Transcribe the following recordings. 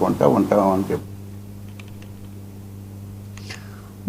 ఉంటామని చెప్పి.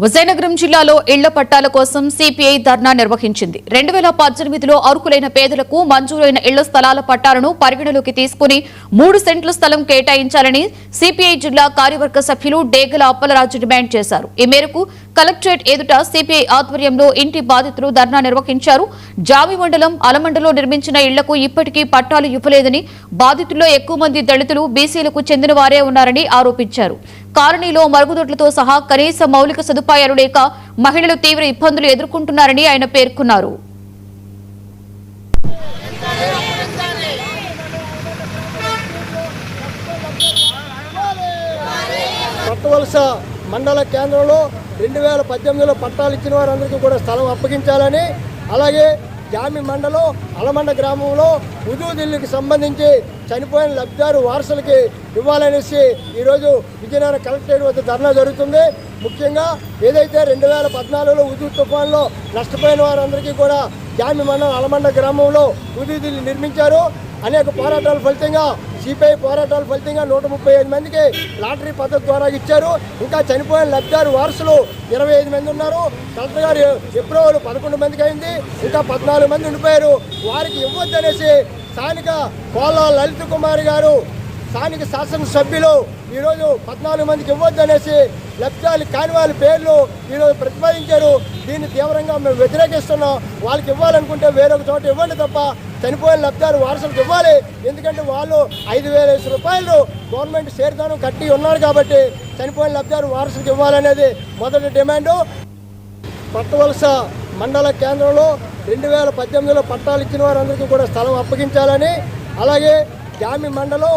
విజయనగరం జిల్లాలో ఇళ్ల పట్టాల కోసం సిపిఐ ధర్నా నిర్వహించింది. 2018లో అర్హులైన పేదలకు మంజూరైన ఇళ్ల స్థలాల పట్టాలను పరిగణలోకి తీసుకుని 3 సెంట్ల స్థలం కేటాయించాలని సిపిఐ జిల్లా కార్యవర్గ సభ్యులు డేగల అప్పలరాజు డిమాండ్ చేశారు. ఈ మేరకు కలెక్టరేట్ ఎదుట సిపిఐ ఆధ్వర్యంలో ఇంటి బాధితులు ధర్నా నిర్వహించారు. జామి మండలం అలమండలో నిర్మించిన ఇళ్లకు ఇప్పటికీ పట్టాలు ఇవ్వలేదని, బాధితుల్లో ఎక్కువ మంది దళితులు, బీసీలకు చెందిన వారే ఉన్నారని ఆరోపించారు. కాలనీలో మరుగుదొడ్లతో సహా కనీస మౌలిక సదుపాయాలు లేక మహిళలు తీవ్ర ఇబ్బందులు ఎదుర్కొంటున్నారని ఆయన పేర్కొన్నారు. కొత్తవలస మండల కేంద్రంలో 2018లో పట్టాలు ఇచ్చిన వారందరికీ కూడా స్థలం అప్పగించాలని, అలాగే జామి మండలం అలమండ గ్రామంలో ఉదూదిల్లుకి సంబంధించి చనిపోయిన లబ్ధిదారు వారసులకి ఇవ్వాలనేసి ఈరోజు విజయనగరం కలెక్టరేట్ వద్ద ధర్నా జరుగుతుంది. ముఖ్యంగా ఏదైతే 2014లో ఉదూ తుఫాన్లో నష్టపోయిన వారందరికీ కూడా జామి మండలం అలమండ గ్రామంలో ఉదూదిల్లు నిర్మించారు. అనేక పోరాటాల ఫలితంగా, సిపిఐ పోరాటాల ఫలితంగా 135 మందికి లాటరీ పద్ధతి ద్వారా ఇచ్చారు. ఇంకా చనిపోయిన లబ్ధిదారు వారసులు 25 మంది ఉన్నారు. కలెక్టర్ గారు అప్రూవల్ 11 మందికి అయింది. ఇంకా 14 మంది ఉండిపోయారు. వారికి ఇవ్వద్దనేసి స్థానిక కోలా లలిత కుమారి గారు, స్థానిక శాసనసభ్యులు ఈరోజు 14 మందికి ఇవ్వద్దనేసి లబ్ధిదారులు కాని వాళ్ళ పేర్లు ఈరోజు ప్రతిపాదించారు. దీన్ని తీవ్రంగా మేము వ్యతిరేకిస్తున్నాం. వాళ్ళకి ఇవ్వాలనుకుంటే వేరొక చోట ఇవ్వండి తప్ప చనిపోయిన లబ్ధిదారు వారసులకు ఇవ్వాలి. ఎందుకంటే వాళ్ళు 5,000 రూపాయలు గవర్నమెంట్ షేర్దానం కట్టి ఉన్నారు కాబట్టి చనిపోయిన లబ్ధిదారు వారసులకు ఇవ్వాలనేది మొదటి డిమాండు. కొత్తవలస మండల కేంద్రంలో 2018లో పట్టాలు ఇచ్చిన వారందరికీ కూడా స్థలం అప్పగించాలని, అలాగే జామి మండలం